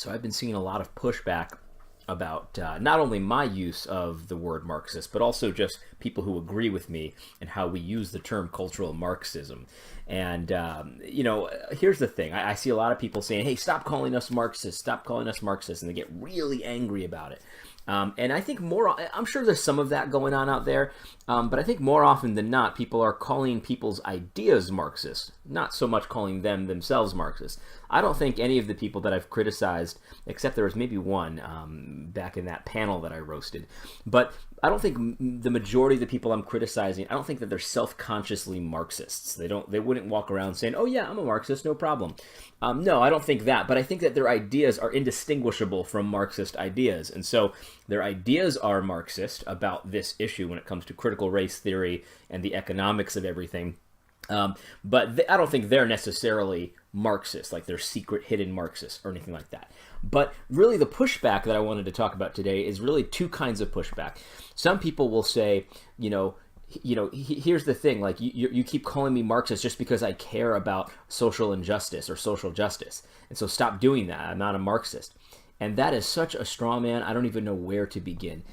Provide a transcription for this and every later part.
So I've been seeing a lot of pushback about not only my use of the word Marxist, but also just people who agree with me and how we use the term cultural Marxism. And, here's the thing. I see a lot of people saying, hey, stop calling us Marxists, stop calling us Marxists, and they get really angry about it. And I think I'm sure there's some of that going on out there, but I think more often than not, people are calling people's ideas Marxist, not so much calling them themselves Marxist. I don't think any of the people that I've criticized, except there was maybe one back in that panel that I roasted, but I don't think the majority of the people I'm criticizing, I don't think that they're self-consciously Marxists. They wouldn't walk around saying, oh yeah, I'm a Marxist, no problem. No, I don't think that, but I think that their ideas are indistinguishable from Marxist ideas. And so their ideas are Marxist about this issue when it comes to critical race theory and the economics of everything. But I don't think they're necessarily Marxist, like they're secret hidden Marxists or anything like that. But really the pushback that I wanted to talk about today is really two kinds of pushback. Some people will say, here's the thing, like you keep calling me Marxist just because I care about social injustice or social justice. And so stop doing that. I'm not a Marxist. And that is such a straw man. I don't even know where to begin.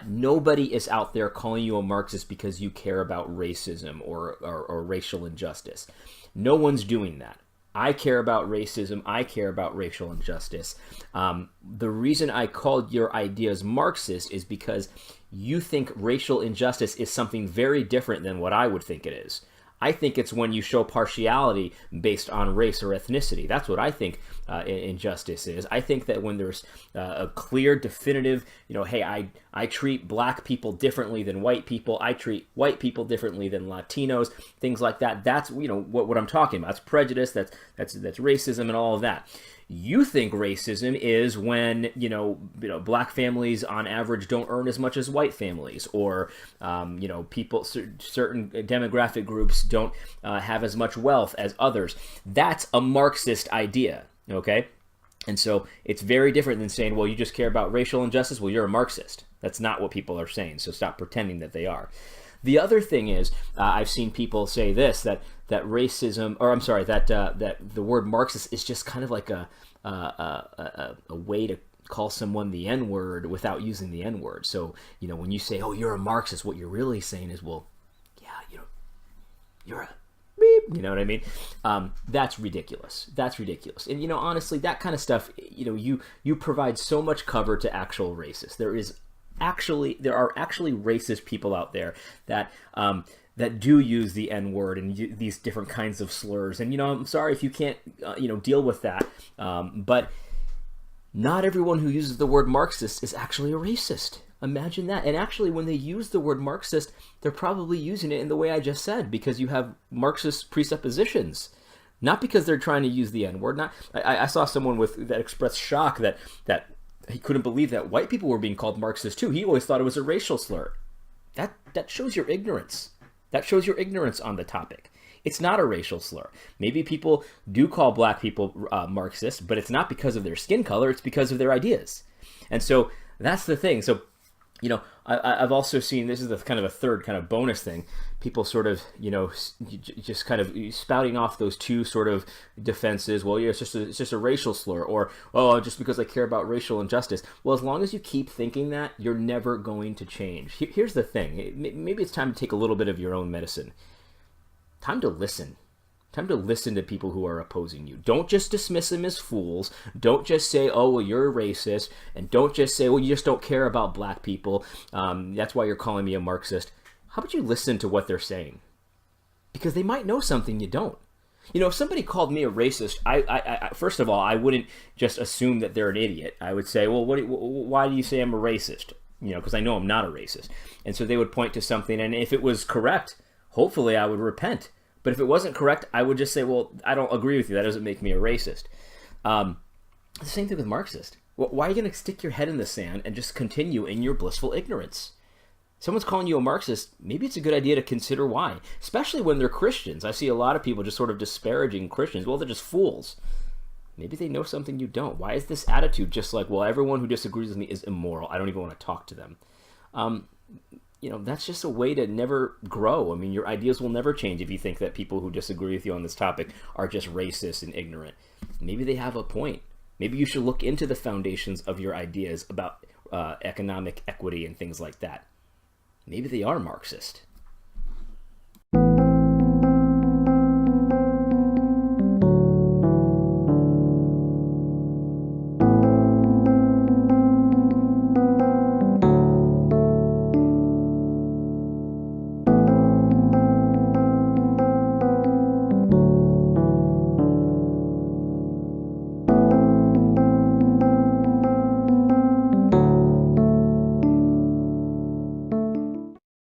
Nobody is out there calling you a Marxist because you care about racism or racial injustice. No one's doing that. I care about racism. I care about racial injustice. The reason I called your ideas Marxist is because you think racial injustice is something very different than what I would think it is. I think it's when you show partiality based on race or ethnicity. That's what I think injustice is. I think that when there's a clear, definitive, hey, I treat black people differently than white people. I treat white people differently than Latinos, things like that. That's, what I'm talking about. That's prejudice, that's racism and all of that. You think racism is when, black families on average don't earn as much as white families, or, people, certain demographic groups don't have as much wealth as others. That's a Marxist idea, okay? And so it's very different than saying, well, you just care about racial injustice. Well, you're a Marxist. That's not what people are saying, so stop pretending that they are. The other thing is, I've seen people say this, that racism, or I'm sorry, that the word Marxist is just kind of like a way to call someone the N-word without using the N-word. So, when you say, oh, you're a Marxist, what you're really saying is, well, yeah, you're a beep, you know what I mean? That's ridiculous. That's ridiculous. And, honestly, that kind of stuff, you provide so much cover to actual racists. There are actually racist people out there that do use the N-word and these different kinds of slurs. And, I'm sorry if you can't, deal with that. But not everyone who uses the word Marxist is actually a racist. Imagine that. And actually, when they use the word Marxist, they're probably using it in the way I just said, because you have Marxist presuppositions. Not because they're trying to use the N-word. I saw someone that expressed shock that he couldn't believe that white people were being called Marxist too. He always thought it was a racial slur. That shows your ignorance. That shows your ignorance on the topic. It's not a racial slur. Maybe people do call black people Marxist, but it's not because of their skin color. It's because of their ideas. And so that's the thing. So, I've also seen, this is the kind of a third kind of bonus thing, people sort of, just kind of spouting off those two sort of defenses. Well, yeah, it's just a racial slur, or, oh, just because I care about racial injustice. Well, as long as you keep thinking that, you're never going to change. Here's the thing. Maybe it's time to take a little bit of your own medicine. Time to listen. Time to listen to people who are opposing you. Don't just dismiss them as fools. Don't just say, oh, well, you're a racist. And don't just say, well, you just don't care about black people. That's why you're calling me a Marxist. How about you listen to what they're saying? Because they might know something you don't. If somebody called me a racist, I first of all, I wouldn't just assume that they're an idiot. I would say, well, why do you say I'm a racist? Because I know I'm not a racist. And so they would point to something, and if it was correct, hopefully I would repent. But if it wasn't correct, I would just say, well, I don't agree with you. That doesn't make me a racist. The same thing with Marxist. Why are you going to stick your head in the sand and just continue in your blissful ignorance? Someone's calling you a Marxist, maybe it's a good idea to consider why, especially when they're Christians. I see a lot of people just sort of disparaging Christians. Well, they're just fools. Maybe they know something you don't. Why is this attitude just like, well, everyone who disagrees with me is immoral. I don't even want to talk to them. That's just a way to never grow. I mean, your ideas will never change if you think that people who disagree with you on this topic are just racist and ignorant. Maybe they have a point. Maybe you should look into the foundations of your ideas about economic equity and things like that. Maybe they are Marxist.